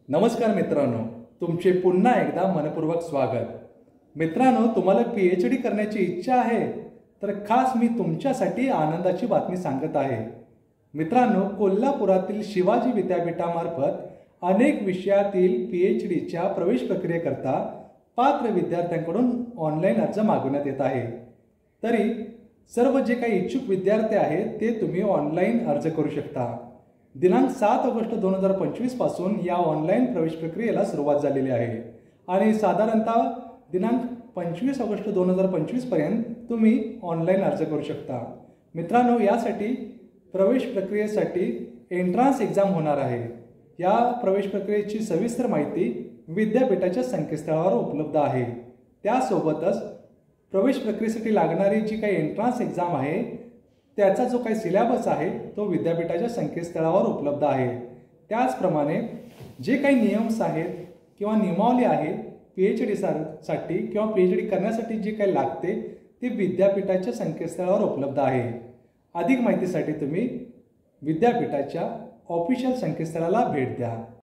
नमस्कार मित्रांनो, तुमचे पुन्हा एकदा मनपूर्वक स्वागत। मित्रांनो, तुम्हाला पीएचडी करण्याची इच्छा आहे तर खास मी तुमच्यासाठी आनंदाची बातमी सांगत आहे। मित्रांनो, कोल्हापुरातील शिवाजी विद्यापीठामार्फत अनेक विषयातील पीएचडीच्या प्रवेश प्रक्रियेकरता पात्र विद्यार्थ्यांकडून ऑनलाईन अर्ज मागवण्यात येत आहे। तरी सर्व जे काही इच्छुक विद्यार्थी आहेत ते तुम्ही ऑनलाईन अर्ज करू शकता। दिनांक 7 ऑगस्ट 2025 पासून या ऑनलाईन प्रवेश प्रक्रियेला सुरुवात झालेली आहे आणि साधारणतः दिनांक 25 ऑगस्ट 2025 पर्यंत तुम्ही ऑनलाईन अर्ज करू शकता। मित्रांनो, यासाठी प्रवेश प्रक्रियेसाठी एंट्रन्स एक्झाम होणार आहे। या प्रवेश प्रक्रियेची सविस्तर माहिती विद्यापीठाच्या संकेतस्थळावर उपलब्ध आहे। त्यासोबतच प्रवेश प्रक्रियेसाठी लागणारी जी काही एंट्रन्स एक्झाम आहे त्याचा जो काही सिलेबस आहे तो विद्यापीठाच्या संकेतस्थळावर उपलब्ध आहे। त्याचप्रमाणे जे काही नियम्स आहेत किंवा नियमावली आहे पीएचडी साठी किंवा पीएचडी करण्यासाठी जे काही लागते ते विद्यापीठाच्या संकेतस्थळावर उपलब्ध आहे। अधिक माहितीसाठी तुम्ही विद्यापीठाच्या ऑफिशियल संकेतस्थळाला भेट द्या।